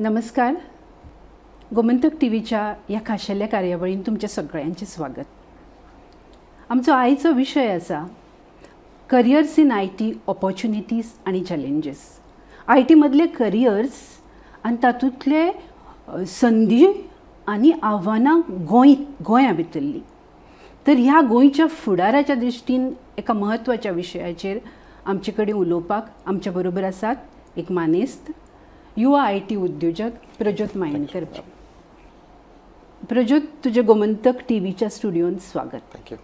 नमस्कार. गोमंतक टीव्हीच्या ह्या खाशेल्या कार्यावळीन तुमच्या सगळ्यांचे स्वागत. आमचो आयचो विशय आसा careers in I T opportunities आनी चॅलेंजीस. आय टी मदले करियर्स आनी तातूंतले संदी आनी आव्हानां गोंया भितरली. तर ह्या गोंयच्या फुडाराच्या दृश्टीन एका म्हत्वाच्या विशयाचेर आमचे कडेन उलोवपाक आमच्या बरोबर आसात एक मानेस्त युवा आय टी उद्योजक प्रज्योत मायेनकर. प्रज्योत, तुझे गोमंतक टीव्हीच्या स्टुडिओन स्वागत. थँक्यू.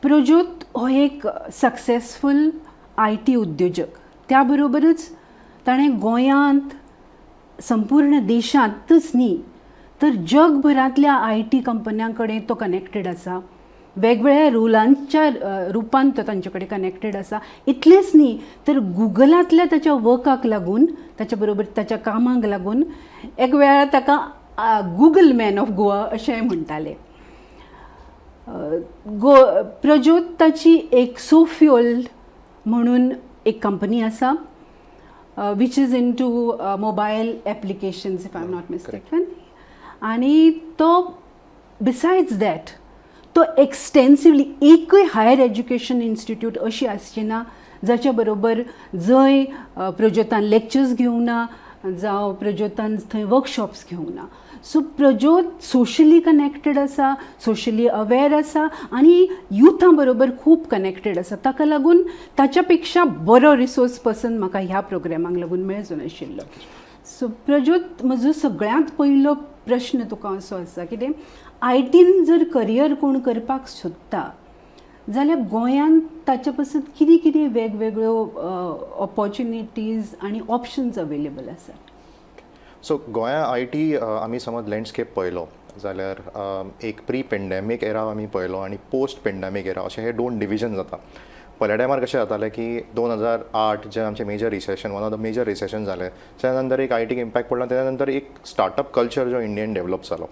प्रज्योत हो एक सक्सेसफूल आय टी उद्योजक. त्या बरोबरच ताणें गोंयांत संपूर्ण देशांतच न्ही तर जगभरांतल्या आय टी कंपन्यां कडेन तो कनेक्टेड आसा. वेगवेगळ्या रोलांच्या रुपान तो तांचे कडेन कनेक्टेड आसा. इतलेंच न्ही तर गुगलांतल्या ताच्या वर्काक लागून, ताच्या बरोबर ताच्या कामाक लागून एक वेळार ताका गुगल मॅन ऑफ गोवा अशेंय म्हणटाले. प्रज्योताची एक सोफ्युअल म्हणून एक कंपनी आसा which is into mobile applications if I am not mistaken. आनी तो बिसायड्स दॅट तो एक्सटेन्सिवली एकूय हायर एज्युकेशन इन्स्टिट्यूट अशी आसची ना जाच्या बरोबर जंय प्रज्योतान लेक्चर्स घेवंक ना जावं प्रज्योतान थंय वर्कशॉप्स घेवंक ना. सो प्रज्योत सोशली कनेक्टेड आसा, सोशली अवेर आसा आनी युथा बरोबर खूब कनेक्टेड आसा. ताका लागून ताच्या पेक्षा बरो रिसोर्स पर्सन म्हाका ह्या प्रोग्रामाक लागून मेळचो नाशिल्लो. सो प्रज्योत, म्हजो सगळ्यांत पयलो प्रश्न तुका असो आसा कितें आय टीन जर करियर कोण करपाक सोदता जाल्यार गोंयांत ताचे पासत कितें कितें वेगवेगळ्यो ऑपॉर्च्युनिटीज आनी ऑप्शन्स अवेलेबल आसात? सो गोंया आय टी आमी समज लँडस्केप पळयलो जाल्यार एक प्री पेंडेमीक एरा आमी पळयलो आनी पोस्ट पेंडेमीक एरा अशे हे दोन डिविजन जाता. पयल्या टायमार कशें जातालें की 2008 जे आमचें major recession, one of the major recession जालें, त्या नंतर एक आय टीक इम्पॅक्ट पडला. त्या नंतर एक स्टार्टअप कल्चर जो इंडियन डेवलप जालो.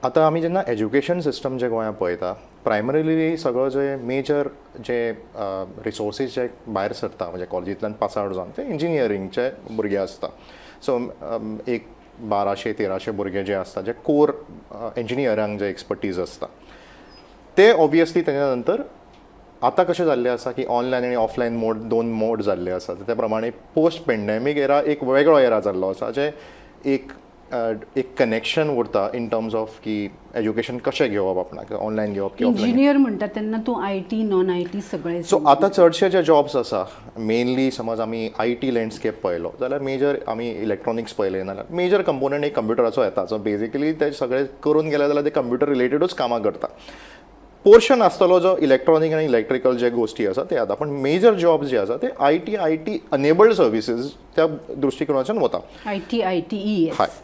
आतां आमी जेन्ना एज्युकेशन सिस्टम जे गोंया पळयता, प्रायमरीली सगळो जे मेजर जे रिसोर्सीस जे भायर सरता म्हणजे कॉलेजींतल्यान पास आवट जावन ते इंजिनियरींगचे भुरगे आसता. सो एक 1200-1300 भुरगे जे आसता जे कोर इंजिनियरांक जे एक्सपर्टीज आसता ते ऑब्वियसली तेच्या नंतर आतां कशें जाल्लें आसा की ऑनलायन आनी ऑफलायन मोड, दोन मोड जाल्ले आसा. त्या प्रमाणे पोस्ट पेंडेमीक एरा एक वेगळो एरा जाल्लो आसा जे एक कनेक्शन उरता इन टर्म्स ऑफ की एज्युकेशन कशें घेवप आपणाक, ऑनलायन घेवप की ऑफलायन. इंजिनियर म्हणटा तेन्ना तूं I T non I T सगळें. सो आतां चडशे जे जॉब्स आसा मेनली समज आमी आय टी लँडस्केप पळयलो जाल्यार मेजर आमी इलेक्ट्रॉनिक्स पळयलें नाल्यार मेजर कंपोनंट एक कंप्युटराचो येता. सो बेजिकली ते सगळे करून गेले जाल्यार ते कंप्युटर रिलेटेडूच कामां करता. पोर्शन आसतलो जो इलेक्ट्रॉनीक आनी इलेक्ट्रिकल जे गोश्टी आसा ते आता. पण मेजर जॉब्स जे आसा ते आय टी अनेबल्ड सर्विसीस त्या दृश्टिकोनाच्यान वता. आय टी हय,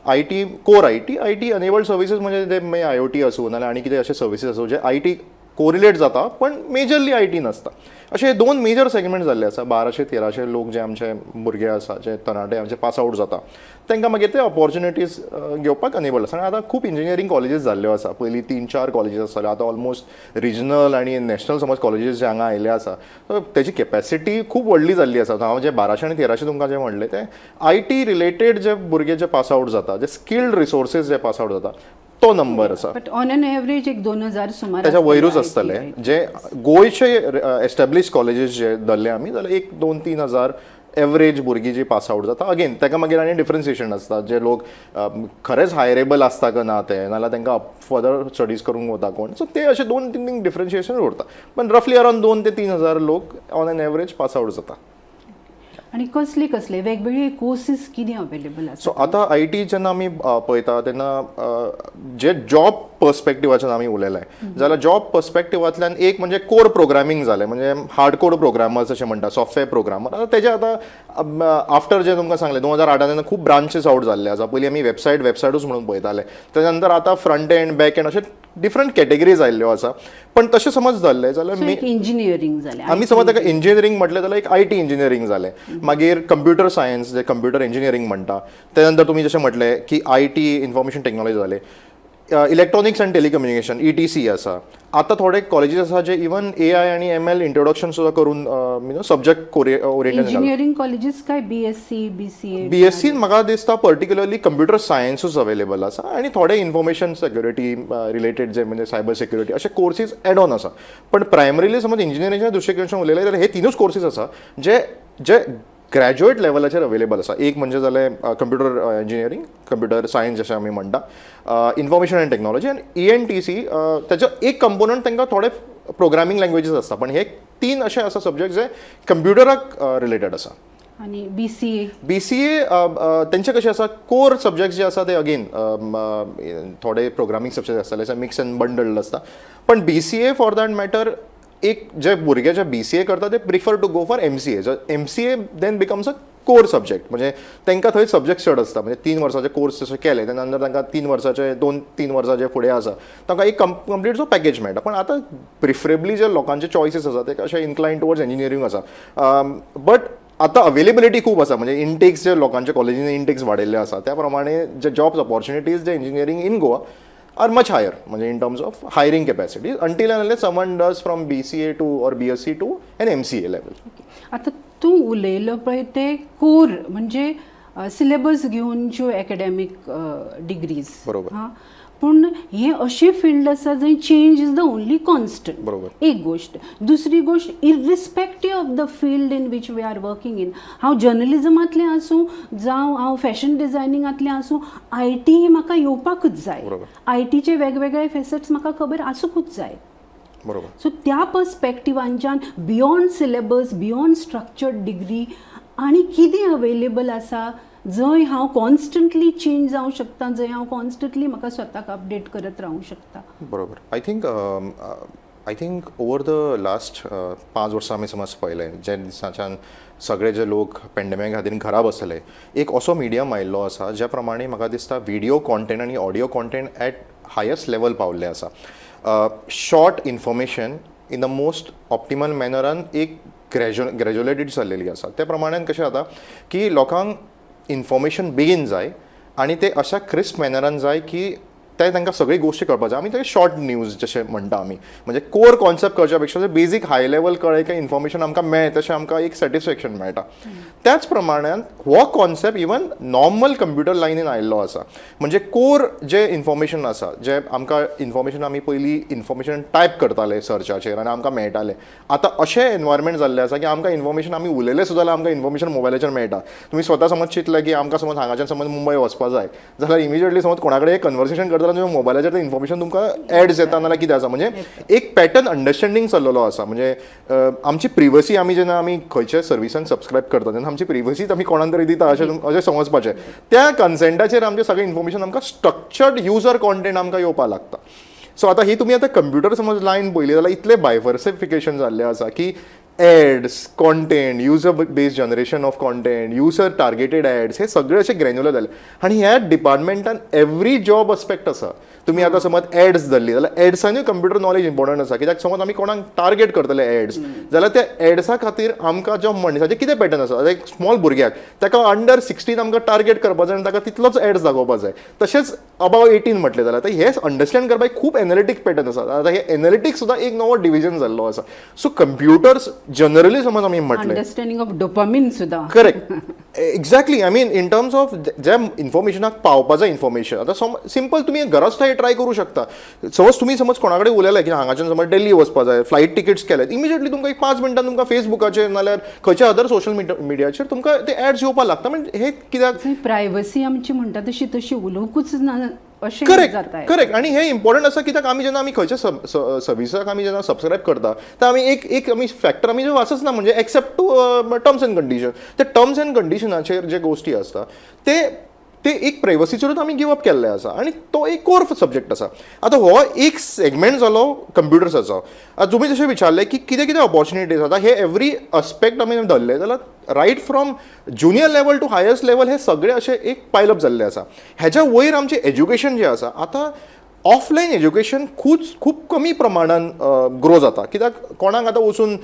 I T core I T enabled services म्हणजे ते आय ओ टी आसूं नाल्यार आनी कितें अशे सर्विसीस आसूं जे आय टी कोरिलेट जाता पण मेजरली आय टी नसता. अशे दोन मेजर सेगमेंट जाल्ले आसा. 1200-1300 लोक जे आमचे भुरगे आसा जे तरणाटे आमचे पास आवट जाता तांकां मागीर ते ऑपॉर्च्युनिटीज घेवपाक अनेबल आसा. आनी आतां खूब इंजिनियरींग कॉलेजीस जाल्ल्यो आसा. पयलीं 3-4 कॉलेजीस आसताले, आतां ऑलमोस्ट रिजनल आनी नॅशनल समज कॉलेजीस जे हांगा आयले आसा तेजी कॅपॅसिटी खूब व्हडली जाल्ली आसा. हांव जे 1200 आनी 1300 तुमकां जे म्हणलें ते आय टी रिलेटेड जे भुरगे जे पास आवट जाता, जे स्किल्ड रिसोर्सीस जे पास आवट जाता तो नंबर आसा. बट ऑन एन एवरेज एक 2000 सुमार त्याच्या वयरूच आसतले. जे गोंयचे एस्टॅब्लिश कॉलेजीस जे धरले आमी जाल्यार 1-2-3 हजार एवरेज भुरगीं जी पास आवट जाता. अगेन ताका मागीर आनी डिफरन्सिएशन आसता. जे लोक खरेंच हायरेबल आसता काय ना ते नाल्यार तांकां फर्दर स्टडीज करूंक वता कोण. सो ते अशे 2-3 डिफरन्सिएशन उरता. पण रफली अरावंड 2 ते 3 हजार लोक on an average pass out जाता. आणि कसले वेगवेगळे कोर्सीस कितें अवेलेबल आसा? सो आतां आय टी जेन्ना आमी पळयता तेन्ना जे जॉब पर्स्पेक्टिवाच्यान आमी उलयलें जाल्यार जॉब पर्स्पेक्टिवांतल्यान एक म्हणजे कोर प्रोग्रामींग जालें, म्हणजे हार्ड कोर प्रोग्रामर्स अशें म्हणटा, सॉफ्टवेअर प्रोग्रामर. आतां तेजे आतां आफ्टर जे तुमकां सांगलें 2008 तेन्ना खूब ब्रांचीस आवट जाल्ले आसा. पयलीं आमी वेबसायटूच म्हणून पळयताले. तेच्या नंतर आतां फ्रंट एंड बॅक एंड अशे डिफरंट कॅटेगरीज आयल्ल्यो आसा. पण तशें समज जाल्लें जाल्यार इंजिनियरींग जालें. आमी समज ताका इंजिनियरींग म्हटलें जाल्यार एक आय टी इंजिनियरींग जालें. मागीर कंप्युटर सायन्स जे कंप्युटर इंजिनियरींग म्हणटा. त्यानंतर तुमी जशें म्हटलें की आय टी इन्फॉर्मेशन टेक्नॉलॉजी जालें. इलेक्ट्रॉनिक्स अँड टेलिकम्युनिकेशन ETC आसा. आतां थोडे कॉलेजीस आसा जे इवन AI आनी ML इंट्रोडक्शन सुद्दां करून सब्जेक्ट ओरिएंटेड. इंजिनियरिंग कॉलेजीस काय BSc BCA BSc म्हाका दिसता पर्टिक्युलरली कंप्युटर सायन्सूच अवेलेबल आसा आनी थोडे इन्फॉर्मेशन सेक्युरिटी रिलेटेड जे म्हणजे सायबर सेक्युरिटी अशे कोर्सीस एड ऑन आसा. पण प्रायमरीली समज इंजिनियरिंगच्या दृश्टीकोनाच्यान उलयलें जाल्यार हे तिनूच कोर्सीस आसा जे जे ग्रॅज्युएट लेवलाचेर अवेलेबल आसा. एक म्हणजे जालें कंप्युटर इंजिनियरिंग, कंप्युटर सायन्स जशें आमी म्हणटा, इन्फॉर्मेशन एंड टेक्नॉलॉजी आनी ENTC. त्याचो एक कंपोनंट तांकां थोडे प्रोग्रामींग लँग्वेजीस आसता, पण हे 3 अशे आसा सब्जेक्ट जे कंप्युटराक रिलेटेड आसा. आणि BCA तेंचे कशें आसा, कोर सब्जेक्ट जे आसा ते अगेन थोडे प्रोग्रामींग सब्जेक्ट आसतले, मिक्स एंड बंडल्ड आसता. पण BCA फॉर दॅट मॅटर एक जे भुरगे जे BCA करता ते prefer to go for MCA. MCA then becomes a core subject, म्हणजे तांकां थंय सब्जेक्ट चड आसता. म्हणजे 3 वर्साचे कोर्स जशे केले त्या नंतर तांकां 3 वर्साचे 2-3 वर्सां जे फुडें आसा तांकां एक कंप्लीट जो पॅकेज मेळटा. पण आतां प्रिफरेबली जे लोकांचे चॉयसीस आसा ते कशे इन्क्लायन टुवर्ड्स इंजिनियरिंग आसा. बट आतां अवेलेबिलिटी खूब आसा, म्हणजे इंटेक्स जे लोकांच्या कॉलेजींनी इंटेक्स वाडयल्ले आसा त्या प्रमाणे जे जॉब्स ऑपॉर्च्युनिटीज जे engineering in Goa are much higher, म्हणजे in terms of hiring capacity, until and unless someone does from BCA to or BSc to an MCA level. आता तू उलयलो पळय ते कोर म्हणजे सिलेबस घेवन ज्यो एकेडॅमीक डिग्रीज. बरोबर. पूण हे अशें फील्ड आसा जंय change is the only constant. बरोबर. एक गोष्ट. दुसरी गोष्ट, irrespective of the field in which we are working in, हांव जर्नलिजमांतलें आसूं जावं हांव फॅशन डिझायनिंगांतलें आसूं, IT ही म्हाका येवपाकूच जाय. ITचे वेगवेगळे फेसेट्स म्हाका खबर आसूंकूच जाय. बरोबर. सो त्या पर्स्पेक्टिवांच्यान beyond syllabus, beyond structured degree आनी कितें अवेलेबल आसा जंय हांव कॉन्स्टंटली चेंज जावं शकता, जंय हांव कॉन्स्टंटली म्हाका स्वताक अपडेट करत रावूंक शकता. बरोबर. I think over the last 5 वर्सां आमी समज पळयलें, जे दिसाच्यान सगळे जे लोक पॅन्डेमिका खातीर घरा बसले, एक असो मिडियम आयिल्लो आसा ज्या प्रमाणे म्हाका दिसता व्हिडिओ कॉन्टेंट आनी audio content at highest level पावल्ले आसा. Short information in the most optimal मॅनरान एक ग्रॅज्युलेटेड चल्लेली आसा. त्या प्रमाणान कशें जाता की लोकांक इन्फॉर्मेशन बेगीन जाय आनी ते अशा क्रिस्प मॅनरान जाय की ते तांकां सगळी गोश्टी कळपाक जाय. आमी ते शॉर्ट न्यूज जशें म्हणटा आमी, म्हणजे कोर कॉन्सेप्ट कळच्या पेक्षा बेजीक हाय लेवल कळ्ळें की इन्फॉर्मेशन आमकां मेळ्ळें तशें आमकां एक सॅटिस्फॅक्शन मेळटा. त्याच प्रमाणान हो कॉन्सेप्ट इवन नॉर्मल कंप्युटर लायनीन आयिल्लो आसा. म्हणजे कोर जे इन्फॉर्मेशन आसा, जे आमकां इन्फॉर्मेशन आमी पयलीं इन्फॉर्मेशन टायप करताले सर्चाचेर आनी आमकां मेळटालें, आतां अशें एनवायरमेंट जाल्लें आसा की आमकां इन्फॉर्मेशन आमी उलयलें सुद्दां जाल्यार आमकां इन्फॉर्मेशन मोबायलाचेर मेळटा. तुमी स्वता समज चिंतलें की आमकां समज हांगाच्यान समज मुंबय वचपा जाय जाल्यार इमिजिएटली समज कोणा कडेन कन्वर्सेशन करता तुमच्या मोबायलाचेर तें इन्फॉर्मेशन तुमकां एड्स येता नाल्यार कितें आसा. म्हणजे एक पॅटर्न अंडरस्टँडींग चल्लेलो आसा. म्हणजे आमची प्रिवसी आमी जेन्ना आमी खंयच्या सर्विसान सबस्क्रायब करता तेन्ना आमची प्रिवसीच आमी कोणाक तरी दिता अशें समजपाचें. त्या कन्सेंटाचेर आमचें सगळें इन्फॉर्मेशन आमकां स्ट्रक्चर्ड युजर कॉन्टेंट आमकां येवपाक लागता. सो आतां ही तुमी आतां कंप्युटर समज लायन पयली जाल्यार इतलें बायफर्सिफिकेशन जाल्लें आसा की ads, content, user based generation of content, user targeted ads, हे सगळे अशे ग्रॅन्युलर जाले. आनी ह्या डिपार्टमेंटान एवरी जॉब अस्पेक्ट आसा. तुमी आतां समज एड्स धरली जाल्यार एड्सांनी कंप्युटर नॉलेज इम्पॉर्टंट आसा. कित्याक समज आमी कोणाक टार्गेट करतले एड्स जाल्यार त्या एड्सा खातीर आमकां जो मनशाचे कितें पॅटर्न आसा, एक स्मॉल भुरग्याक ताका अंडर 16 आमकां टार्गेट करपाक जाय आनी ताका तितलोच एड्स दाखोवपाक जाय. तशेंच अबाव 18 म्हटलें जाल्यार हे अंडरस्टँड करपाक खूब एनालिटीक पॅटर्न आसा. आतां हे एनालिटिक्स सुद्दां एक नवो डिविजन जाल्लो आसा. सो कंप्युटर्स जनरली समज आमी म्हटलें अंडरस्टँडिंग ऑफ डोपामीन सुद्दां. Correct. Exactly. I mean in terms of ज्या इन्फॉर्मेशनाक पावपा जाय इन्फॉर्मेशन. आतां सिंपल तुमी घराच ट्राय करूं शकता. समज तुमी समज कोणा कडेन उलयलें की हांगाच्यान समज दिल्ली वचपाक जाय, फ्लायट टिकेट्स केल्यात, इमिजिएटली तुमकां एक 5 मिनटान तुमकां फेसबुकाचेर नाल्यार खंयच्या अदर सोशल मिडियाचेर तुमकां ते एड्स येवपाक लागता. म्हणजे हे कित्याक प्रायवसी आमची म्हणटा तशी उलोवंकूच ना अशें जाता. करेक्ट. आनी हे इम्पॉर्टंट आसा कित्याक आमी जेन्ना आमी खंयच्या सर्विसाक आमी जेन्ना सबस्क्रायब करता तर आमी एक आमी फॅक्टर आमी जे वाचच ना, म्हणजे accept to terms and condition. ते टर्म्स एंड कंडिशनाचेर जे गोश्टी आसता ते एक प्रायवसीचेरूच आमी गिव अप केल्ले आसा आनी तो एक कोर सब्जेक्ट आसा. आतां हो एक सेगमेंट जालो कंप्युटर्साचो. आतां तुमी जशें विचारलें की कितें कितें ऑपॉर्च्युनिटीज आतां हे एवरी अस्पेक्ट आमी धरले जाल्यार right from junior level to highest level हे सगळे अशे एक पायलअप जाल्ले आसा. हेच्या वयर आमचें एज्युकेशन जें आसा, आतां ऑफलायन एज्युकेशन खूब कमी प्रमाणान ग्रो जाता. कित्याक कोणाक आतां वचून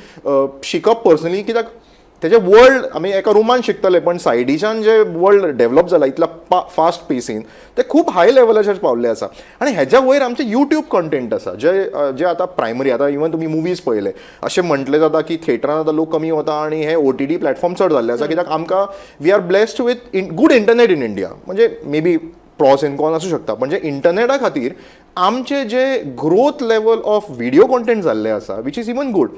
शिकप पर्सनली, कित्याक तेजे वर्ल्ड आमी एका रुमान शिकतले पण सायडीच्यान जे वर्ल्ड डेव्हलप जाला इतल्या फास्ट पेसीन ते खूप हाय लेवलाचेर पावल्ले आसा आनी हेज्या वयर आमचे यूट्यूब कंटेंट आसा जे आतां प्रायमरी आतां इवन तुमी मुवीज पळयले अशें म्हटलें जाता की थिएटरान आतां लोक कमी वता आनी हे OTT प्लॅटफॉर्म चड जाल्ले आसा कित्याक आमकां we are blessed with good internet in India म्हणजे मे बी प्रॉस एन कॉन आसूं शकता म्हणजे इंटरनेटा खातीर आमचे जे growth level of video content जाल्ले आसा वीच इज इवन गूड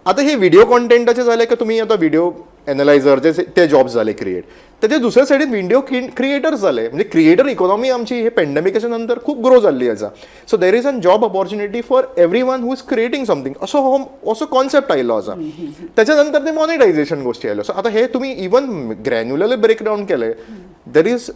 आता हे व्हिडिओ कॉन्टेंटाचे झाले की तुम्ही आता व्हिडिओ एनालायझर ते जॉब्स झाले क्रिएट त्याच्या दुसऱ्या सायडीन व्हिडिओ क्रिएटर्स झाले म्हणजे क्रिएटर इकॉनॉमी आमची हे पॅन्डेमिकाच्या नंतर खूप ग्रो जाल्ली आसा so there is an job opportunity for everyone who is creating something असो कॉन्सेप्ट आयलो आसा त्याच्या नंतर ते मॉनिटायझेशन गोष्टी आयल्यो सो आता हे तुम्ही इवन ग्रॅन्युलरली ब्रेक डाऊन केले देर इज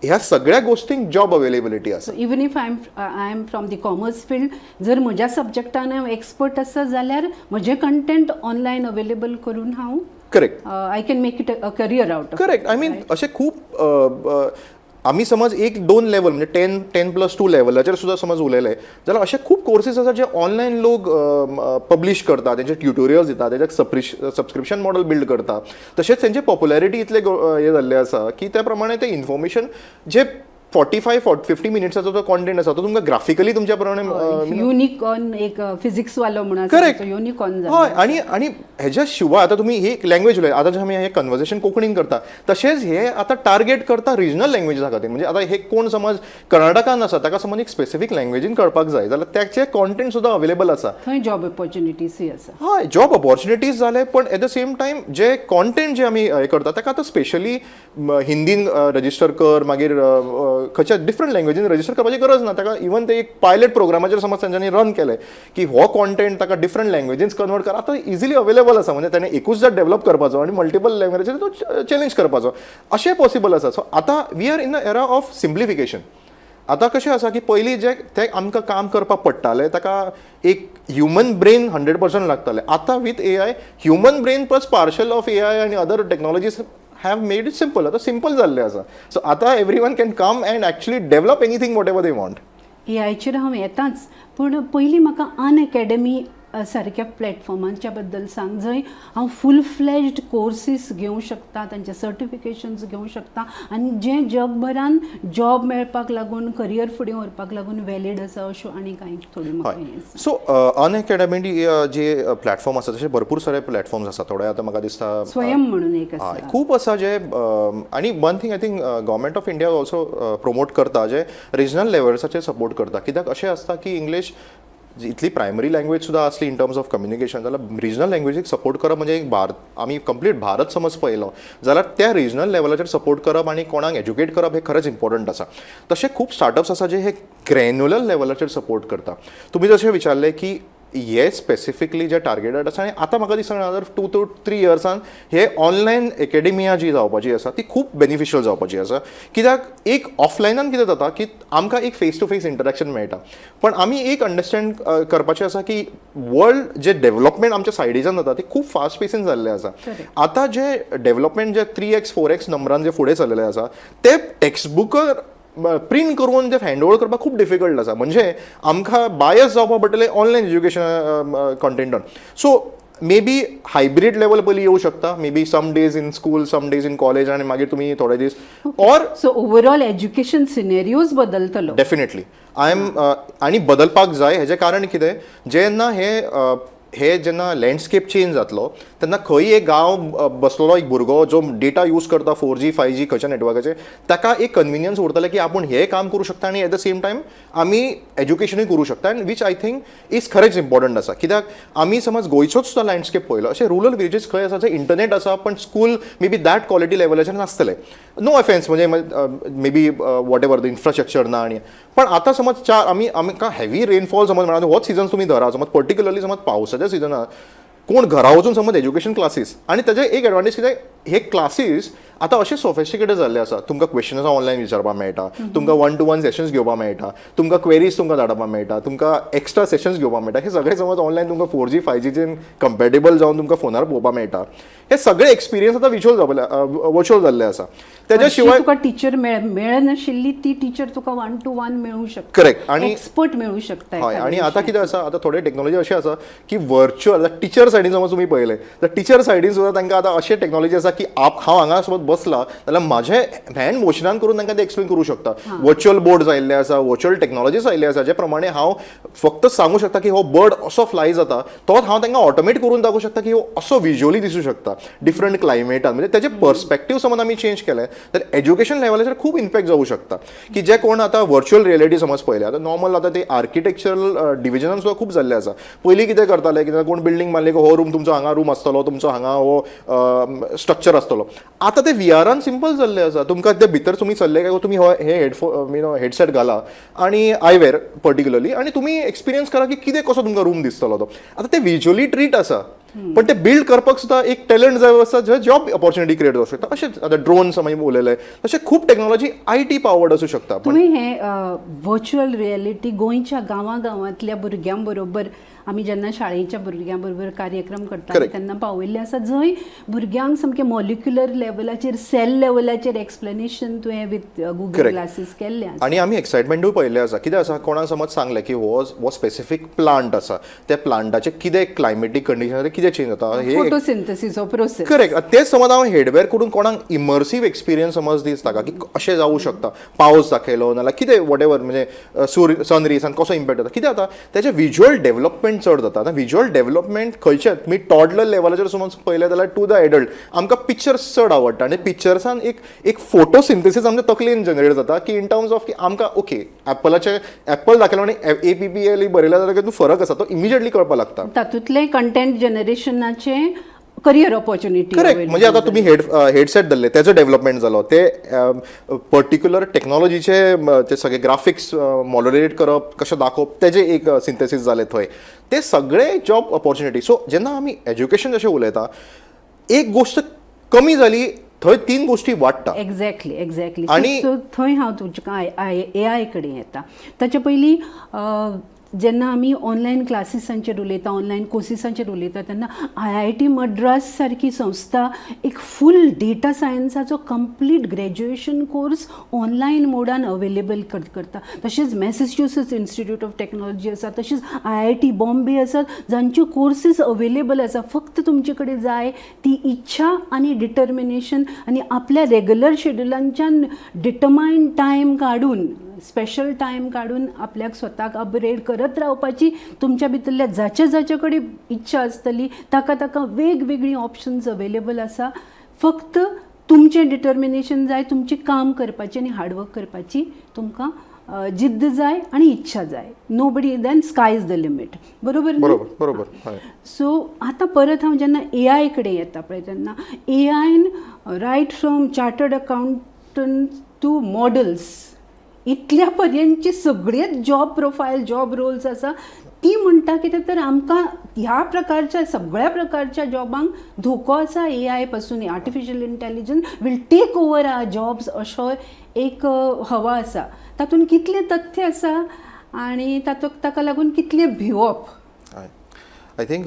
ह्या सगळ्या गोष्टींक जॉब अवेलेबिलिटी आसा even if I am from the commerce field जर म्हज्या सब्जेक्टान हांव एक्सपर्ट आसा जाल्यार म्हजें कंटेंट ऑनलायन अवेलेबल करून हांव correct I can make it a career out correct I mean असे खूप आमी समज 1-2 लेवल म्हणजे 10+2 लेवलाचेर सुद्धा समज उलयले जाल्यार असे खूप कोर्सीस आसा जे ऑनलायन लोक पब्लीश करता तेंचे ट्युटोरियल्स दिता तेज्याक सबस्क्रिप्शन मॉडल बिल्ड करता तशेंच तेंचे पॉप्युलॅरिटी इतले हे जाल्ले आसा की त्या प्रमाणे ते इन्फॉर्मेशन जे 45-50 मिनिट्साचो जो कॉन्टेंट आसा तो तुमकां ग्राफिकली तुमच्या प्रमाणे युनिकॉर्न एक फिजिक्स वालो म्हणून करेक्ट युनिकॉर्न हय आणि हेज्या शिवाय आता तुम्ही ही एक लँग्वेज उलय आता जे आमी हे कन्वर्सेशन कोंकणीन करता तशेंच हे आता टार्गेट करता रिजनल लँग्वेजीसा खातीर म्हणजे आता हे कोण समज कर्नाटकान आसा ताका समज एक स्पेसिफीक लँग्वेजीन कळपाक जाय जाल्यार त्याचे कॉन्टेंट सुद्धा अवेलेबल आसा थंय जॉब ऑपॉर्च्युनिटीज आसा हय जॉब ऑपॉर्च्युनिटीज जाले पण एट द सेम टायम जे कॉन्टेंट जे आमी हे करता ताका आतां स्पेशली हिंदीन रजिस्टर कर मागीर खंयच्या डिफरंट लँग्वेजीन रजिस्टर करपाची गरज ना ताका इवन ते एक पायलट प्रोग्रामाचेर समज तांच्यांनी रन केले की हो कॉन्टेंट ताका डिफरंट लँग्वेजीन्स कन्वर्ट कर आतां इजिली अवेलेबल आसा म्हणजे ताणें एकूच जर डेव्हलप करपाचो आनी मल्टिपल लँग्वेजीर तो चॅलेंज करपाचो अशें पॉसिबल आसा सो आतां we are in the era of simplification आतां कशें आसा की पयलीं जे ते आमकां काम करपाक पडटालें ताका एक ह्युमन ब्रेन 100% लागतालें आतां with AI human brain plus partial of AI आनी other technologies have made it simple आता सिंपल जाल्ले आसा सो आता everyone can come and actually develop anything whatever they want AIचेर हांव येताच पूण पयलीं म्हाका अनअकॅडमी सारक्या प्लॅटफॉर्मांच्या बद्दल सांग जंय हांव फूल फ्लेज्ड कोर्सीस घेवंक शकता तांचे सर्टिफिकेशन्स घेवंक शकता आनी जे जगभरान जॉब मेळपाक लागून करियर फुडें व्हरपाक लागून वॅलीड आसा अश्यो आनी कांय थोड्यो म्हाका सो अनअकॅडमी जे प्लॅटफॉर्म आसा तशे भरपूर सारे प्लॅटफॉर्म्स आसा थोडे आतां म्हाका दिसता स्वयं म्हणून एक आसा खूप आसा जे आनी one thing I think government of India also promote करता जे रिजनल लेवल्साचेर सपोर्ट करता कित्याक अशें आसता की इंग्लीश इतली प्रायमरी लँग्वेज सुद्धा असली इन टर्म्स ऑफ कम्युनिकेशन जाल्यार रिजनल लँग्वेजीक सपोर्ट करप म्हणजे एक आमी कंप्लीट भारत समज पळयलो जाल्यार त्या रिजनल लेवलाचेर सपोर्ट करप आनी कोणाक एज्युकेट करप हे खरेंच इम्पॉर्टंट आसा तशे खूप स्टार्टअप्स आसा जे हे ग्रॅन्युलर लेवलाचेर सपोर्ट करता तुम्ही जशें विचारले की हे स्पेसिफिकली जे टार्गेटेड आसा आनी आतां म्हाका दिसना अदर 2 to 3 इयर्सान हे ऑनलायन एकेडेमिया जी जावपाची आसा ती खूप बेनिफिशियल जावपाची आसा कित्याक एक ऑफलायनान कितें जाता की आमकां एक फेस टू फेस इंटरेक्शन मेळटा पण आमी एक अंडरस्टँड करपाचें आसा की वर्ल्ड जे डेव्हलपमेंट आमच्या सायडीच्यान जाता ते खूप फास्ट पेसीन जाल्लें आसा आतां जे डेव्हलपमेंट जे 3x 4x नंबरान जे फुडें चल्लेले आसा ते टेक्स्टबुकर प्रिंट करून ते हँडओवर करपाक खूप डिफिकल्ट आसा म्हणजे आमकां बायस जावपाक पडटलें ऑनलायन एज्युकेशन कंटेंटान so maybe hybrid level पयलीं येवं शकता maybe some days in school some days in college आनी मागीर तुमी थोडे दीस or so overall education scenarios बदलतलो डेफिनेटली आय एम आनी बदलपाक जाय हेजें कारण कितें जेन्ना हे जेन्ना लँडस्केप चेंज जातलो तेन्ना खंय एक गांव बसलेलो एक भुरगो जो डेटा यूज करता 4G 5G खंयच्या नेटवर्काचे ताका एक कन्विनियन्स उरतलें की आपूण हे काम करूं शकता आनी एट द सेम टायम आमी एज्युकेशनूय करूं शकता आनी वीच आय थिंक इज खरेंच इम्पॉर्टंट आसा कित्याक आमी समज गोंयचोच सुद्दां लँडस्केप पळयलो अशें रुरल विलेजीस खंय आसा थंय इंटरनेट आसा पण school maybe that quality लेवलाचेर नासतलें नो ऑफेन्स म्हणजे maybe whatever the infrastructure ना आनी पण आतां समज आमकां हेवी रेनफॉल समज म्हणा होच सिजन तुमी धरा समज पर्टिक्युलरली समज पावसाच्या सिजनात कोण घरा वचून समज एज्युकेशन क्लासीस आणि त्याचे एक एडवांटेज कितें हे क्लासीस आतां अशे सोफिस्टिकेटेड जाल्ले आसा. तुमकां क्वेश्चन्स ऑनलायन विचारपाक मेळटा, तुमकां 1-to-1 सेशन्स घेवपाक मेळटा, तुमकां क्वेरीज तुमकां धाडपाक मेळटा, तुमकां एक्स्ट्रा सेशन्स घेवपाक मेळटा. हे सगळें समज ऑनलायन तुमकां 4G 5Gचेर कंपॅटेबल जावन तुमकां फोनार पळोवपाक मेळटा. हे सगळे एक्सपिरियन्स आतां वर्च्युअल जाल्ले आसा. तेज्या शिवाय तुका टिचर मेळनाशिल्ली ती टिचर तुका 1-to-1 मेळूं शकता. करेक्ट. आणि एक्सपर्ट मेळूं शकता. हय. आणि आतां कितें आसा, आतां थोडे टेक्नॉलॉजी अशी आसा की वर्च्युअल टिचर सायडीन समज तुमी पळयलें तर टिचर सायडीन सुद्दां तांकां आतां अशें टेक्नॉलॉजी आसा की हांव हांगा समज बसला जाल्यार म्हाजे हँड मोशनान करून तांकां ते एक्सप्लेन करूं शकता. वर्च्युअल बोर्ड्स आयिल्ले आसा, वर्च्युअल टेक्नॉलॉजीज आयिल्ले आसा, जे प्रमाणे हांव फक्त सांगू शकता की हो बर्ड असो फ्लाय जाता, तोच हांव तांकां ऑटोमेट करून दाखोवं शकता की हो असो विज्युअली दिसूं शकता डिफरंट क्लायमेटान. म्हणजे तेजे पर्स्पेक्टीव समज आमी चेंज केलें तर एज्युकेशन लेवलाचेर खूब इम्पॅक्ट जावं शकता. की जे कोण आतां वर्च्युअल रियलिटी समज पळयले, आतां नॉर्मल आतां ते आर्किटेक्चरल डिविजनान सुद्दां खूब जाल्ले आसा. पयलीं कितें करताले की कोण बिल्डींग बांदली हो रूम तुमचो हांगा रूम आसतलो, तुमचो हांगा हो स्ट्रक्चर आसतलो. आतां ते व्हीआरान सिंपल जाल्ले आसा. तुमकां ते भितर तुमी चल्ले काय तुमी हे हेडसेट घाला आणि आयवेअर पर्टिक्युलरली आणि तुमी एक्सपिरियन्स करा की कितें कसो तुमकां रूम दिसतलो तो. आतां ते विज्युअली ट्रीट आसा, पण ते बिल्ड करपाक सुद्दां एक टॅलंट जाय आसा जे जॉब ऑपॉर्च्युनिटी क्रिएट जावंक शकता. अशेंच आतां ड्रोन्स आमी उलयले तशें खूब टेक्नॉलॉजी IT पावर्ड आसूं शकता. तुम्ही हे व्हर्च्युअल रियलिटी गोंयच्या गांवांतल्या भुरग्यां बरोबर आमी जेन्ना शाळेच्या भुरग्यां बरोबर कार्यक्रम करता तेन्ना पावयल्ले आसा, जंय भुरग्यांक सामकें मॉलिक्युलर लेवलाचेर सेल लेवलाचेर एक्सप्लेनेशन तुवें विथ गुगल ग्लासीस केल्ले आसा. आणि आमी एक्सायटमेंटूय पळयल्लें आसा. कितें आसा, कोणाक समज सांगलें की हो स्पेसिफीक प्लांट आसा, त्या प्लांटाचे कितें क्लायमेटीक कंडिशन कितें चेंज जाता, हे फोटोसिंथेसिस ऑफ प्रोसेस. करेक्ट. तेच समज हांव हेडवेअर करून कोणाक इमर्सीव एक्सपिरियन्स समज दिसता की अशें जावं शकता, पावस दाखयलो नाल्यार कितें वॉटेवर, म्हणजे सनरेसान कसो इम्पॅक्ट जाता, कितें जाता तेजें विज्युअल डेव्हलपमेंट चड जाता. आतां विज्युअल डेव्हलपमेंट खंयचें तुमी टॉडलर लेवलाचेर समज पळयलें जाल्यार टू द एडल्ट आमकां पिक्चर्स चड आवडटा. आनी पिक्चर्सान एक फोटोसिंथेसीस आमच्या तकलेन जनरेट जाता की इन टर्म्स ऑफ की आमकां ओके एप्पल दाखयलो आनी APPL बरयला जाल्यार कितें फरक आसा तो इमिजिएटली कळपाक लागता. तातूंतले कंटेंट जनरेशनाचे करियर ऑपॉर्च्युनिटी. करेक्ट. म्हणजे आतां तुमी हेडसेट धरले, तेजो डेव्हलपमेंट जालो, ते पर्टिक्युलर टेक्नॉलॉजीचे ते सगळे ग्राफिक्स मॉड्युलेट करप, कशें दाखोवप, तेजे एक सिंथेसीस जालें थंय. ते सगळे जॉब ऑपॉर्च्युनिटी. सो जेन्ना आमी एज्युकेशन जशें उलयता, एक गोश्ट कमी जाली थंय 3 गोश्टी वाडटा. एक्झॅक्टली. आणि थंय हांव तुमच्या AI कडेन येता. ताचे पयलीं जेन्ना आमी ऑनलायन क्लासीसांचेर उलयता, ऑनलायन कोर्सिसांचेर उलयता तेन्ना IIT मद्रास सारकी संस्था एक फूल डेटा सायन्साचो कंप्लीट ग्रॅज्युएशन कोर्स ऑनलायन मोडान अवेलेबल करता. तशेंच मॅसेच्युसेट्स इन्स्टिट्यूट ऑफ टेक्नॉलॉजी आसा, तशेंच IIT बॉम्बे आसा, जांच्यो कोर्सीस अवेलेबल आसा. फक्त तुमचे कडेन जाय ती इच्छा आनी डिटर्मिनेशन आनी आपल्या रेग्युलर शेड्युलांच्यान डिटरमायंड टायम काडून, स्पेशल टायम काडून आपल्याक स्वताक अपग्रेड करत रावपाची तुमच्या भितरल्या जाचे कडेन इच्छा आसतली ताका वेगवेगळी ऑप्शन्स अवेलेबल आसा. फक्त तुमचें डिटर्मिनेशन जाय, तुमचें काम करपाचें आनी हार्डवर्क करपाची तुमकां जिद्द जाय आनी इच्छा जाय. Nobody then sky is the limit. बरोबर. सो आतां परत हांव जेन्ना AI कडेन येता पळय तेन्ना AIन right from chartered accountant to models इतल्या पर्यंतची सगळेच जॉब प्रोफायल, जॉब रोल्स आसा ती म्हणटा कितें तर आमकां ह्या प्रकारच्या सगळ्या प्रकारच्या जॉबांक धोको आसा AI पासून. Artificial intelligence will take over our jobs अशो एक हवा आसा. तातूंत कितलें तथ्य आसा आनी ताका लागून कितलें भिवप. आय थिंक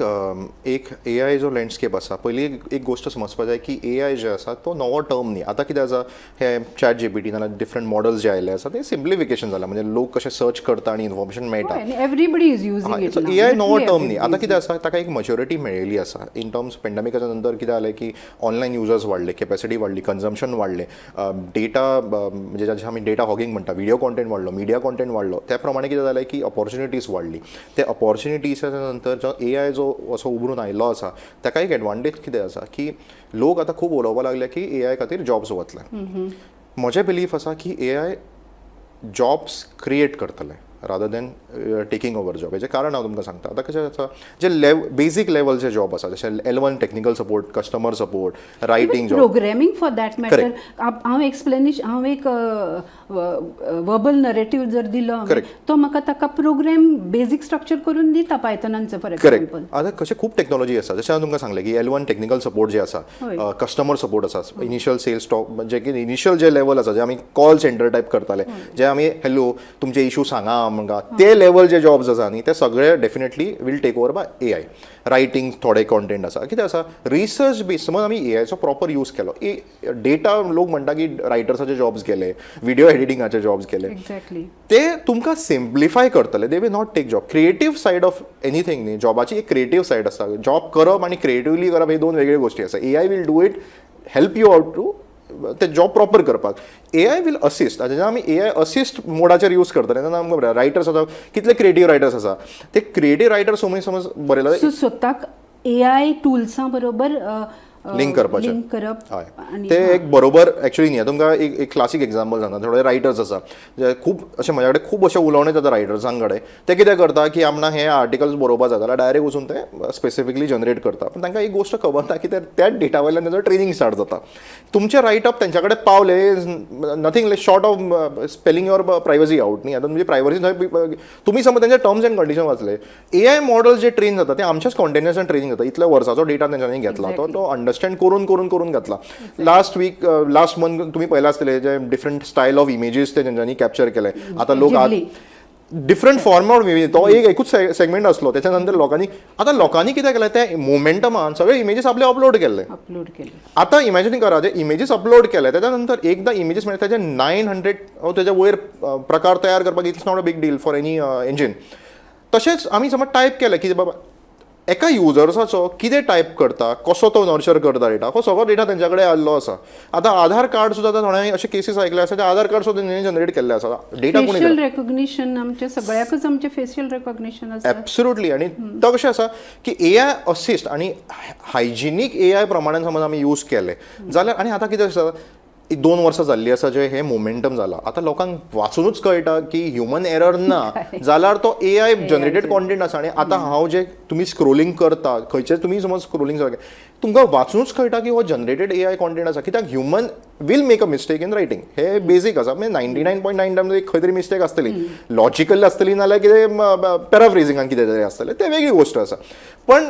एक AI जो लँडस्केप आसा, पयली एक गोश्ट समजपाक जाय की AI जे आसा तो नवो टर्म न्ही. आतां कितें आसा, हे ChatGPT नाल्यार डिफरंट मॉडल्स जे आयले आसा ते सिम्प्लिफिकेशन जालां. म्हणजे लोक कशें सर्च करता आनी इन्फॉर्मेशन मेळटा. Everybody is using it. AI नवो टर्म न्ही. आतां कितें आसा, ताका एक मॅच्युरिटी मेळिल्ली आसा. इन टर्म्स पेंडेमिकाच्या नंतर कितें जालें की ऑनलायन युजर्स वाडले, कॅपॅसिटी वाडली, कन्झम्पशन वाडलें, डेटा म्हणजे जशें आमी डेटा हॉगिंग म्हणटा, व्हिडिओ कॉन्टेंट वाडलो, मिडिया कॉन्टेंट वाडलो. त्या प्रमाणे कितें जालें की ऑपॉर्च्युनिटीज वाडली. त्या ऑपॉर्च्युनिटीच्या नंतर जो AI जो असो उबरून आयिल्लो आसा ताका एक एडवांटेज कितें आसा की लोक आतां खूब उलोवपाक लागले की AI खातीर जॉब्स वतले. म्हजें बिलीफ आसा की AI जॉब्स क्रिएट करतले. Rather than taking over job. हेजें कारण हांव तुमकां सांगता. आतां कशें आसा जे बेसीक लेवलचे जॉब आसा जशे L1 technical support, customer support, writing job, programming for that matter. हांव एक वर्बल नरेटिव्ह जर दिलो तो म्हाका ताका प्रोग्राम बेसीक स्ट्रक्चर करून दिता पायथनांचो फॉर करेक्ट. एक्झाम्पल. आतां कशें खूब टेक्नॉलॉजी आसा जशें हांवें तुमकां सांगलें की L1 टेक्निकल सपोर्ट जे आसा, कस्टमर सपोर्ट आसा, इनिशियल सेल्स टॉक म्हणजे की इनिशियल जे लेवल आसा जे आमी कॉल सेंटर टायप करताले, जे आमी हॅलो तुमचे इशू सांगा आमकां, ते लेवल जे जॉब्स आसा न्ही ते सगळे definitely will take over by AI. Writing थोडे कॉन्टेंट आसा, कितें आसा रिसर्च बेस. समज आमी AIचो प्रॉपर यूज केलो, डेटा लोक म्हणटा की रायटर्साचे जॉब्स गेले, व्हिडिओ एडिटिंगाचे जॉब्स गेले, एक्झॅक्टली. ते तुमकां सिम्प्लिफाय करतले. They will not take job. Creative side of anything न्ही, जॉबाची एक क्रिएटीव सायड आसता. जॉब करप आनी क्रिएटिवली करप हे दोन वेगळे गोष्टी आसा. AI will do it, help you out to ते जॉब प्रॉपर करपाक. AI will assist. जेन्ना आमी AI असिस्ट मोडाचेर यूज करतले तेन्ना आमकां खबर रायटर्स आसा, कितले क्रिएटीव रायटर्स आसा, ते क्रिएटीव रायटर्स समज बरयला सो स्वताक AI टुल्सां बरोबर लिंक करपाचें. लिंक करप. हय, ते एक बरोबर एक्चुअली न्ही. तुमकां एक क्लासीक एक्झाम्पल सांगता. थोडे रायटर्स आसा जे खूब अशे म्हजे कडेन खूब अशे उलोवणे जाता रायटर्सां कडेन. ते कितें करता की आमकां हे आर्टिकल्स बरोवपाक जाय जाल्यार डायरेक्ट वचून ते स्पेसिफिकली जनरेट करता. पण तांकां एक गोश्ट खबर ना की त्याच डेटा वयल्यान तेजो ट्रेनिंग स्टार्ट जाता. तुमचे रायटअप तेंच्या कडेन पावले, nothing short of spelling your privacy out न्ही. आतां तुमची प्रायवसी तुमी समज तेंचे टर्म्स एंड कंडिशन वाचले. AI मॉडल जे ट्रेन जाता ते आमच्याच कॉन्टेनर्सान ट्रेनिंग जाता. इतल्या वर्साचो डेटा तेंच्यांनी घेतला, तो अंडरस्टँड करून घातला. लास्ट मंथ तुम्ही पळयला आसतले जे डिफरंट स्टायल ऑफ इमेजीस ते तेंच्यांनी कॅप्चर केले. आता लोक डिफरंट फॉर्मॅट इमेजीस, तो एकूच सेगमेंट आसलो. त्याच्या नंतर लोकांनी कितें केलें, ते मोमेंटमान सगळे इमेजीस आपले अपलोड केले. आता इमॅजिन करा, जे इमेजीस अपलोड केले त्याच्या नंतर एकदा इमेजीस म्हणजे त्याचे 900 त्याच्या वयर प्रकार तयार करपाक it's not a big deal for any engine. तशेंच आमी समज टायप केलें की बाबा एका युजर्साचो कितें टायप करता, कसो तो नर्चर करता डेटा, हो सगळो डेटा तेंच्या कडेन आयल्लो आसा. आतां आधार कार्ड सुद्दां थोडे अशे केसीस आयकले आसा, ते आधार कार्ड सुद्दां तेंच्यांनी जनरेट केल्ले आसा. डेटा कोणी फेशियल रेकॉग्निशन आमचे सगळ्याकच आमचे फेशियल रेकॉग्निशन आसा. एब्सोल्युटली. आणि तो कशें आसा की AI असिस्ट आणि हायजिनीक AI प्रमाणे समज आमी यूज केले जाल्यार, आणि आतां कितें आसा 2 वर्सां जाल्ली आसा जे हे मोमेंटम जाला. आतां लोकांक वाचूनच कळटा की ह्युमन एरर ना जाल्यार तो AI जनरेटेड कॉन्टेंट आसा. आणि आतां हांव जे तुमी स्क्रोलिंग करता, खंयचे तुमी समज स्क्रोलिंग तुमकां वाचूनच कळटा की हो जनरेटेड AI कॉन्टेंट आसा. कित्याक human will make a mistake in writing. हे बेसीक आसा. म्हणजे 99.9 टायम्स एक खंय तरी मिस्टेक आसतली, लॉजिकल आसतली नाल्यार कितें पॅराफ्रेजिंगान कितें तरी आसतलें, ते वेगळी गोश्ट आसा. पण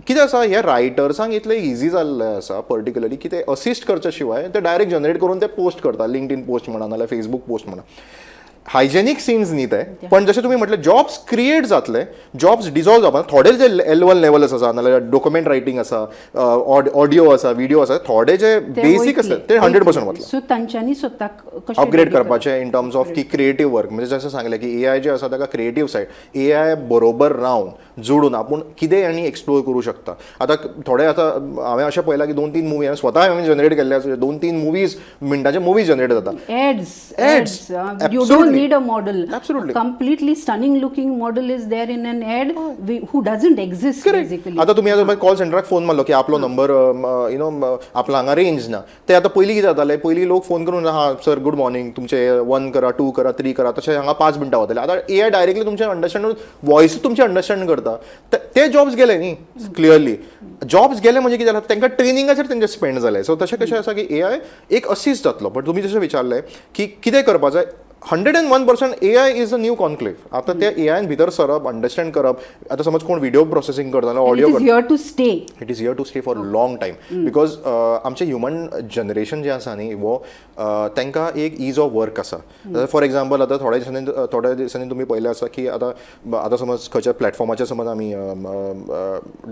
कितें आसा, हे रायटर्सांक इतलें इजी जाल्लें आसा पर्टिक्युलरली की ते असिस्ट करचे शिवाय ते डायरेक्ट जनरेट करून ते पोस्ट करता. लिंक्डइन पोस्ट म्हणा नाल्यार फेसबुक पोस्ट म्हणा. हायजेनिक सीन्स न्ही ते. पण जशें तुमी म्हटलें जॉब्स क्रिएट जातले, जॉब्स डिजॉल्व जावपाक. थोडे जे L1 लेवल्स आसा नाल्यार डॉक्युमेंट रायटिंग आसा, ऑडिओ आसा, व्हिडिओ आसा, थोडे जे बेसीक आसा ते 100% वतले. सो तांच्यांनी स्वताक अपग्रेड करपाचे इन टर्म्स ऑफ की क्रिएटीव वर्क. म्हणजे जशें सांगलें की AI जे आसा ताका क्रिएटीव सायड, AI बरोबर रावन जोडून आपूण कितेंय आनी एक्सप्लोर करूं शकता. आतां थोडे आतां हांवें अशें पळयलां की 2-3 मुवी हांवें स्वता जनरेट केल्ले आसा. 2-3 मिनटाचे मुवीज जनरेट जाता. Ads you don't need a model. Absolutely. Completely stunning looking model is there in an ad who doesn't exist basically. आता तुम्ही आता कॉल सेंटराक फोन मारलो की आपलो नंबर आपलो हांगा रेंज ना. ते आता पयलीं कितें जातालें, पयलीं लोक फोन करून हा सर गुड मॉर्निंग, तुमचे 1 करा, 2 करा, 3 करा, तशें हांगा 5 मिनटां वतले. आतां AI डायरेक्टली तुमचे अंडरस्टँड वॉयस तुमचे अंडरस्टँड करता. ते जॉब्स गेले न्ही क्लियरली. जॉब्स गेले म्हणजे कितें जालें, तांकां ट्रेनिंगाचेर तेंचे स्पेंड जाले. सो तशें कशें आसा की AI एक असिस्ट जातलो. बट तुमी जशें विचारलें की कितें करपाक जाय, 101% AI is a new conclave. आता त्या AI भितर सरप, अंडरस्टँड करप. आता समज कोण व्हिडिओ प्रोसेसिंग करता, ऑडिओ करता, it is here to stay for long time. Because आमचें ह्युमन जनरेशन जें आसा न्ही वो तांकां एक ईज ऑफ वर्क आसा. फॉर एक्झाम्पल आतां थोड्या दिसांनी तुमी पळयलें आसा की आतां समज खंयच्या प्लॅटफॉर्माचेर समज आमी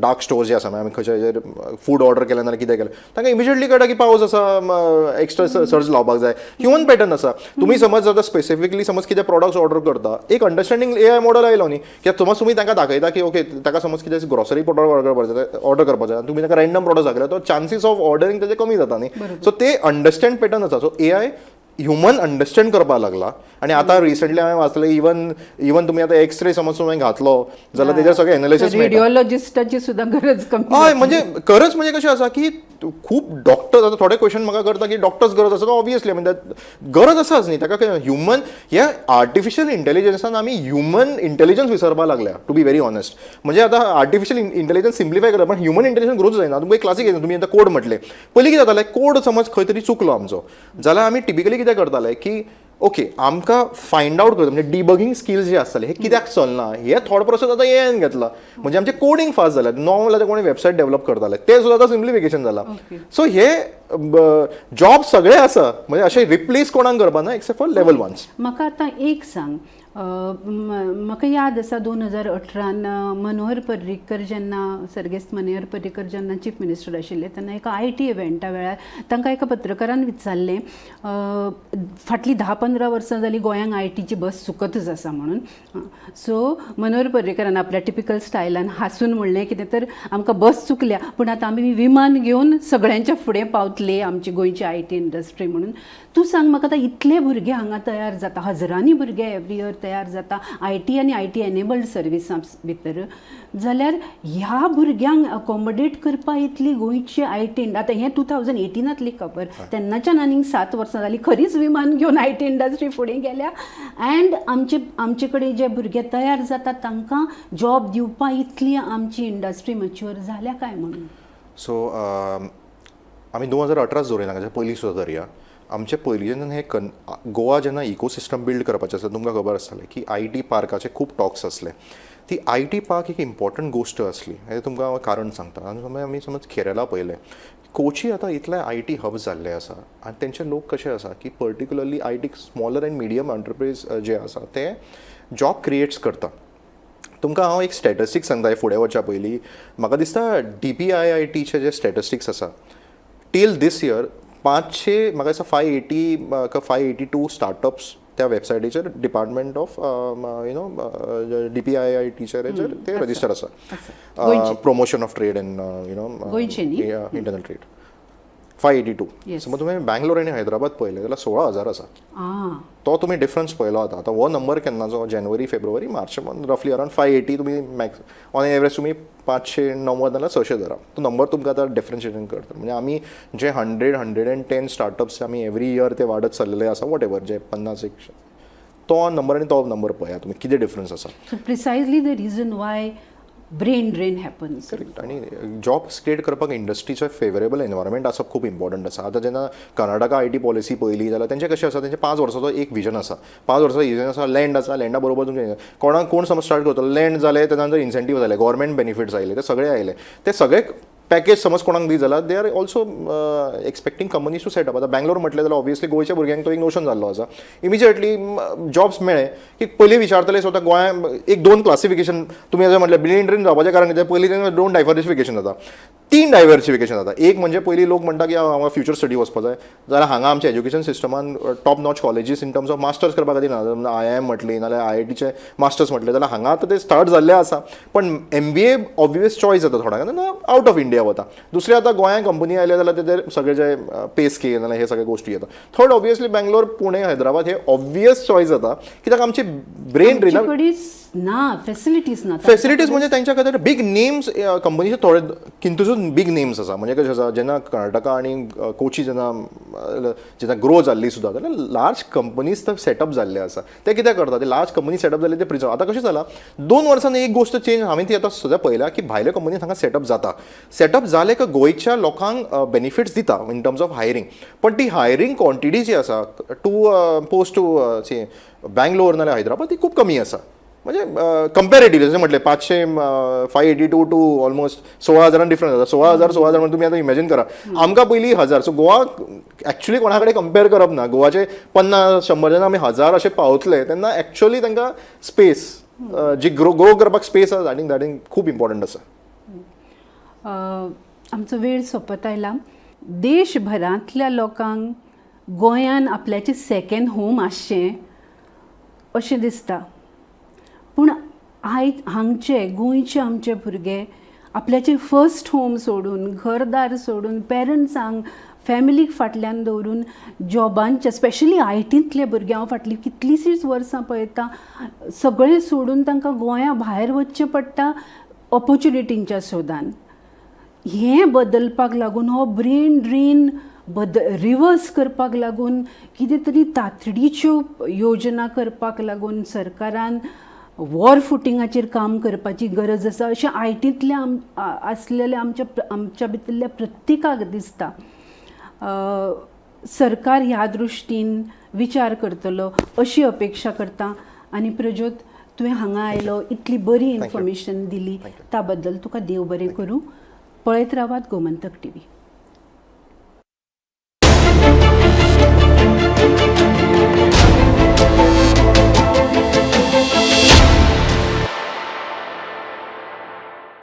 डार्क स्टोर जे आसा, आमी खंयच्या फूड ऑर्डर केलें नाल्यार कितें केलें, तांकां इमिजिएटली कळटा की पावस आसा, एक्स्ट्रा सर्च लावपाक जाय. ह्युमन पॅटर्न आसा. तुमी समज आतां स्पेसिफिकली समज कितें प्रॉडक्ट्स ऑर्डर करता, एक अंडरस्टँडिंग AI मॉडल आयलो न्ही, की समज तुमी तांकां दाखयता की ओके ताका समज कितें ग्रॉसरी प्रॉडक्ट ऑर्डर करपाचें आसा, तुमी ताका रँडम प्रॉडक्ट दाखयला, तो चान्सीस ऑफ ऑर्डरिंग तेजे कमी जाता न्ही. सो ते अंडरस्टँड पॅटर्न आसा. सो AI ह्युमन अंडरस्टँड करपाक लागला. आनी आतां रिसंटली हांवें वाचलें इवन तुमी आतां एक्सरे समज तुवें घातलो जाल्यार तेजेर सगळें एनालिसीस मेळटा. रेडिओलॉजिस्टाची सुद्दां गरज कमी. हय म्हणजे खरंच म्हणजे कशें आसा की खूब डॉक्टर्स आतां थोडे क्वेश्चन म्हाका करता की डॉक्टर्स गरज आसा ऑब्वियसली म्हणजे गरज आसाच न्ही. ताका ह्युमन ह्या आर्टिफिशियल इंटेलिजन्सान आमी ह्युमन इंटेलिजन्स विसरपाक लागल्या टू बी व्हेरी ऑनेस्ट. म्हणजे आतां आर्टिफिशियल इंटेलिजन्स सिम्प्लिफाय करता पण ह्युमन इंटेलिजन्स ग्रोथ जायना. तुमकां एक क्लासीक तुमी आतां कोड म्हटले पयलीं कितें जातालें कोड समज खंय तरी चुकलो आमचो जाल्यार आमी टिपिकली कितें करताले की ओके आमकां फायंड आवट करता म्हणजे डिबगिंग स्किल्स जे आसताले हे कित्याक चलना हे थोडो प्रोसेस आतां एआयन घेतला. म्हणजे आमचे कोडिंग फास्ट जालें. नॉर्मल आतां कोणी वेबसायट डेव्हलप करताले ते सुद्दां आतां सिम्प्लिफिकेशन जाला. सो हे जॉब सगळे आसा म्हणजे अशें रिप्लेस कोणाक करपाना एक्सेप्ट फॉर लेवल वन्स. म्हाका आतां एक सांग म्हाका याद आसा 2018 मनोहर पर्रीकर जेन्ना सर्गेस्त मनोहर पर्रीकर जेन्ना चीफ मिनिस्टर आशिल्ले तेन्ना एका IT इव्हेंटा वेळार तांकां एका पत्रकारान विचारलें फाटलीं 10-15 वर्सां जालीं गोंयांक ITची बस चुकतच आसा म्हणून. सो मनोहर पर्रीकरान आपल्या टिपिकल स्टायलान हांसून म्हणलें कितें तर आमकां बस चुकल्या पूण आतां आमी विमान घेवन सगळ्यांच्या फुडें पावतले आमची गोंयची IT इंडस्ट्री म्हणून. तूं सांग म्हाका आतां इतले भुरगे हांगा तयार जाता हजारांनी भुरगे एवरी इयर तयार जाता IT आनी IT एनेबल्ड सर्विसां भितर जाल्यार ह्या भुरग्यांक अकोमोडेट करपा इतली गोंयची IT आतां हें 2018तली खबर तेन्नाच्यान आनीक 7 वर्सां जालीं खरीच विमान घेवन IT इंडस्ट्री फुडें गेल्या एंड आमचे कडेन जे भुरगे तयार जाता तांकां जॉब दिवपा इतली आमची इंडस्ट्री मच्युअर जाल्या काय म्हणून. सो आमी 2018 धरुया नाका पयलीं सुद्दां धरया. आमचे पयलीं जेन्ना हे गोवा जेन्ना इकोसिस्टम बिल्ड करपाचें आसा तुमकां खबर आसतलें की IT पार्काचे खूब टॉक्स आसले. ती IT पार्क एक इम्पॉर्टंट गोश्ट आसली हें तुमकां हांव कारण सांगता. आमी समज केरला पळयलें कोची आतां इतले IT हब्स जाल्ले आसा आनी तेंचे लोक कशे आसा की particularly IT smaller end medium enterprise जे आसा ते जॉब क्रिएट्स करता. तुमकां हांव एक स्टॅटिस्टिक्स सांगता फुडें वचच्या पयलीं म्हाका दिसता DPIITचे जे स्टॅटिस्टिक्स आसा टील दीस इयर 500 म्हाका दिसता 582 स्टार्टअप्स त्या वेबसायटीचेर डिपार्टमेंट ऑफ DPIITचेर ते रजिस्टर आसा promotion of trade end internal trade 582. समज तुमी बँगलोर आनी हैदराबाद पळयलें जाल्यार 16,000 आसा. तो तुमी डिफरन्स पळयलो आतां. आतां हो नंबर केन्नाचो जानेवारी फेब्रुवारी मार्च रफली अरावंड 580 तुमी मॅक्स ऑन एवरेज तुमी 590 नाल्यार 600 धरा. तो नंबर तुमकां आतां डिफरन्शिएशन करता. म्हणजे आमी जे 110 स्टार्टअप्स आमी एवरी इयर ते वाडत चल्लेले आसा वॉट एवर जे 50 तो नंबर आनी तो नंबर पळया तुमी कितें डिफरन्स आसा. So precisely the reason why brain drain happens. Correct. आनी जॉब्स क्रिएट करपाक इंडस्ट्रीचो फेवरेबल एनवायरमेंट आसा खूब इम्पॉर्टंट आसा. आतां जेन्ना कर्नाटका IT पॉलिसी पळयली जाल्यार तेंचें कशें आसा तेंचें 5 वर्साचो एक विजन आसा. 5 वर्साचो विजन आसा लँड आसा लँडा बरोबर तुमचें कोण समज स्टार्ट करतलो लँड जालें तेन्ना नंतर इन्सेंटीव जाले गव्हर्मेंट बेनिफिट्स आयले ते सगळे आयले. ते सगळे पॅकेज समज कोणाक दी जाल्यार they are also expecting companies to set up. आतां बँगलोर म्हटलें जाल्यार ऑब्वियसली गोंयच्या भुरग्यांक तो एक नोशन जाल्लो आसा. इमिजिएटली जॉब्स मेळे की पयलीं विचारतले स्वता गोंयांत 1-2 क्लासिफिकेशन तुमी जर म्हटलें ब्रेन जावपाचें कारण कितें पयलीं तेन्ना 2 डायवर्सिफिकेशन जाता 3 डायवर्सिफिकेशन जाता. एक म्हणजे पयलीं लोक म्हणटा की हांगा फ्युचर स्टडी वचपा जाय जाल्यार हांगा आमच्या एज्युकेशन सिस्टमान top notch colleges in terms of masters करपा खातीर ना. IIM म्हटली नाल्यार IITचे मास्टर्स म्हटले जाल्यार हांगा आतां ते स्टार्ट जाल्ले आसा. पण MBA ऑब्वियस चॉयस जाता थोड्यांक आवट ऑफ इंडिया वता. दुसरें आतां गोंयांत कंपनी आयले जाल्यार तेजेर सगळे जे पे स्केल नाल्यार हे सगळे गोश्टी येता. थर्ड ऑब्वियसली बँगलोर पुणे हैदराबाद हे ऑब्वियस चॉयस जाता कित्याक आमची ब्रेन ड्रेन ना फेसिलिटीज ना. फेसिलिटीज म्हणजे त्यांच्या खातीर बीग नेम्स कंपनीचे थोडे किंतून बीग नेम्स आसा. म्हणजे कशें आसा जेन्ना कर्नाटका आनी कोची जेन्ना ग्रो जाल्ली सुद्दां जाल्यार लार्ज कंपनीज थंय सेटअप जाल्ले आसा. ते कितें करता ते लार्ज कंपनी सेटअप जाल्ले ते प्रिजर्व. आतां कशें जाला 2 वर्सांनी एक गोश्ट चेंज हांवें ती आतां सद्या पळयल्या की भायले कंपनी हांगा सेटअप जाता. सेटअप जाले की गोंयच्या लोकांक बेनिफिट्स दिता इन टर्म्स ऑफ हायरींग. पण ती हायरींग क्वॉन्टिटी जी आसा टू पोस्ट टू बँगलोर नाल्यार हैदराबाद ती खूब कमी आसा. म्हणजे कंपॅरेटिव्हली जशें म्हटलें 582 टू ऑलमोस्ट 16,000 डिफरन्स आसा. 16,000 म्हणजे तुमी आतां इमॅजीन करा आमकां पयलीं 1000. सो गोवा एक्चुअली कोणा कडेन कंपेर करप ना. गोवाचे 50-100 जेन्ना आमी 1000 अशे पावतले तेन्ना एक्चुअली तांकां स्पेस जी ग्रो करपाक स्पेस आसा दॅट इज खूब इम्पॉर्टंट आसा. आमचो वेळ सोंपत आयला. देशभरांतल्या लोकांक गोंयान आपल्याचें सेकेंड होम आसचें अशें दिसता. पूण आयज हांगचे गोंयचे आमचे भुरगे आपल्याचें फर्स्ट होम सोडून घरदार सोडून पेरंट्सांक फॅमिलीक फाटल्यान दवरून जॉबांच्या स्पेशली आयटींतले भुरगे हांव फाटलीं कितलींशींच वर्सां पळयता सगळें सोडून तांकां गोंया भायर वचचें पडटा ऑपॉर्च्युनिटींच्या सोदान. हें बदलपाक लागून हो ब्रेन ड्रेन रिवर्स करपाक लागून कितें तरी तातडीच्यो योजना करपाक लागून सरकारान वॉर फुटिंगाचेर काम करपाची गरज आसा अशें आयटींतले आसलेले आमच्या भितरल्या प्रत्येकाक दिसता. सरकार ह्या दृश्टीन विचार करतलो अशी अपेक्षा करता. आनी प्रज्योत, तुवें हांगा आयलो, इतली बरी इन्फॉर्मेशन दिली त्या बद्दल तुका देव बरें करूं. पळयत रावात गोमंतक TV.